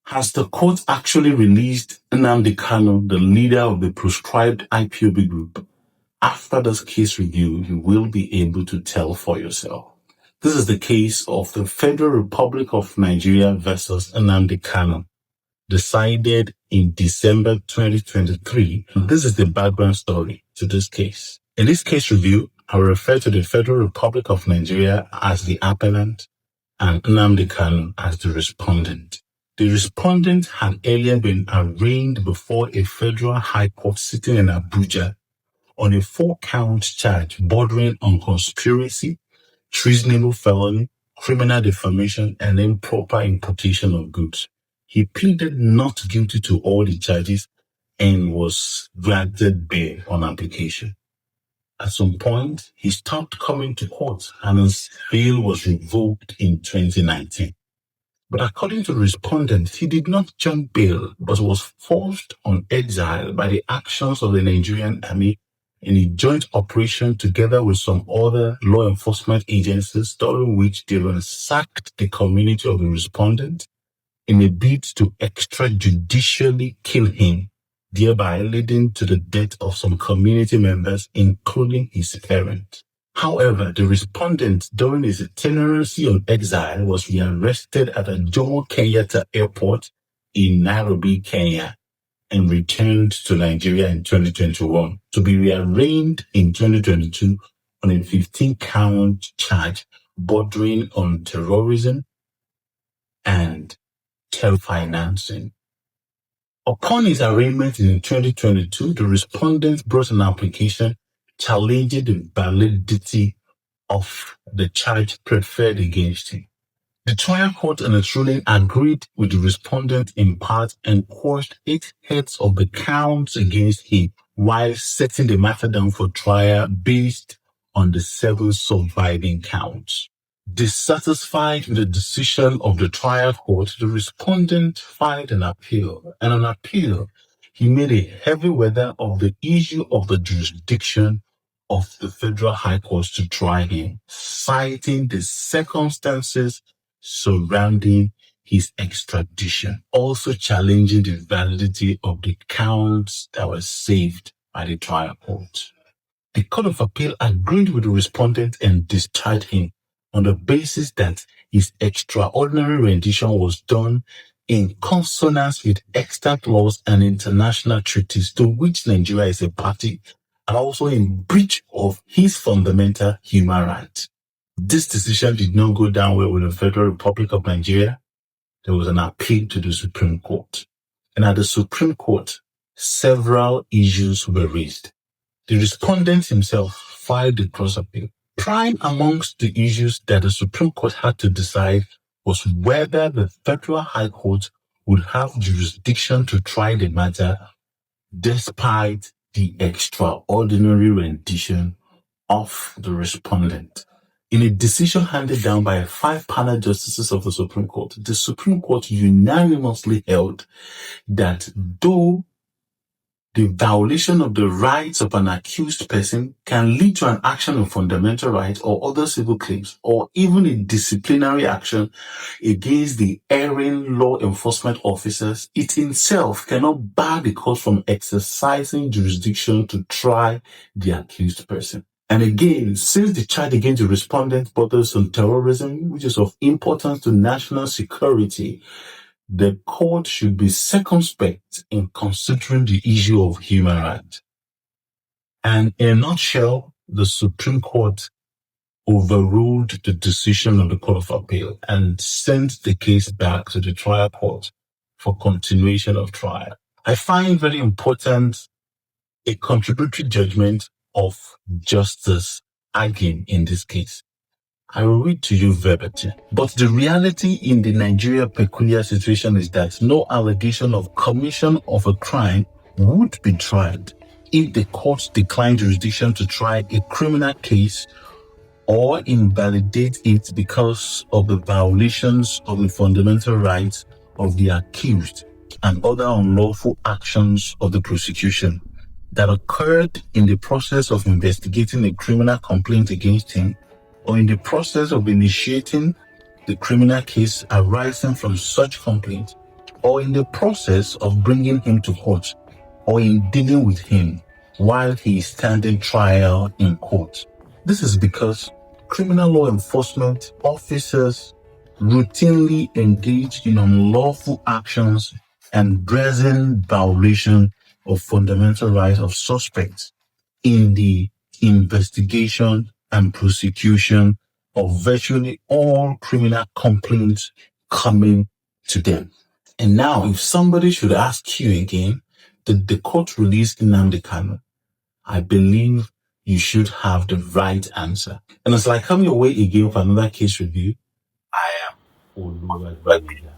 Has the court actually released NNAMDI KANU, the leader of the proscribed IPOB group? After this case review, you will be able to tell for yourself. This is the case of the Federal Republic of Nigeria versus NNAMDI KANU, decided in December 2023. This is the background story to this case. In this case review, I will refer to the Federal Republic of Nigeria as the appellant and NNAMDI KANU as the respondent. The respondent had earlier been arraigned before a federal high court sitting in Abuja on a 4-count charge bordering on conspiracy, treasonable felony, criminal defamation, and improper importation of goods. He pleaded not guilty to all the charges and was granted bail on application. At some point, he stopped coming to court and his bail was revoked in 2019. But according to the respondent, he did not jump bail, but was forced on exile by the actions of the Nigerian army in a joint operation together with some other law enforcement agencies, during which they ransacked the community of the respondent in a bid to extrajudicially kill him, thereby leading to the death of some community members, including his parents. However, the respondent, during his itinerancy on exile, was rearrested at the Jomo Kenyatta Airport in Nairobi, Kenya, and returned to Nigeria in 2021 to be rearraigned in 2022 on a 15-count charge bordering on terrorism and financing. Upon his arraignment in 2022, the respondent brought an application challenging the validity of the charge preferred against him. The trial court in its ruling agreed with the respondent in part and quashed 8 heads of the counts against him, while setting the matter down for trial based on the 7 surviving counts. Dissatisfied with the decision of the trial court, the respondent filed an appeal, and on appeal, he made a heavy weather of the issue of the jurisdiction of the Federal High Court to try him, citing the circumstances surrounding his extradition, also challenging the validity of the counts that were saved by the trial court. The Court of Appeal agreed with the respondent and discharged him on the basis that his extraordinary rendition was done in consonance with extant laws and international treaties to which Nigeria is a party, and also in breach of his fundamental human rights. This decision did not go down well with the Federal Republic of Nigeria. There was an appeal to the Supreme Court. And at the Supreme Court, several issues were raised. The respondent himself filed the cross appeal. Prime amongst the issues that the Supreme Court had to decide was whether the Federal High Court would have jurisdiction to try the matter despite the extraordinary rendition of the respondent. In a decision handed down by 5 panel justices of the Supreme Court, the Supreme Court unanimously held that though the violation of the rights of an accused person can lead to an action on fundamental rights or other civil claims, or even a disciplinary action against the erring law enforcement officers, it in itself cannot bar the court from exercising jurisdiction to try the accused person. And again, since the charge against the respondent borders on terrorism, which is of importance to national security, the court should be circumspect in considering the issue of human rights. And in a nutshell, the Supreme Court overruled the decision of the Court of Appeal and sent the case back to the trial court for continuation of trial. I find very important a contributory judgment of Justice Agim in this case. I will read to you verbatim. But the reality in the Nigeria peculiar situation is that no allegation of commission of a crime would be tried if the court declined jurisdiction to try a criminal case or invalidate it because of the violations of the fundamental rights of the accused and other unlawful actions of the prosecution that occurred in the process of investigating a criminal complaint against him, or in the process of initiating the criminal case arising from such complaint, or in the process of bringing him to court, or in dealing with him while he is standing trial in court. This is because criminal law enforcement officers routinely engage in unlawful actions and brazen violation of fundamental rights of suspects in the investigation and prosecution of virtually all criminal complaints coming to them. And now, if somebody should ask you again, did the court release NNAMDI KANU? I believe you should have the right answer. And it's like coming your way again for another case review. I am Oluwagbemida.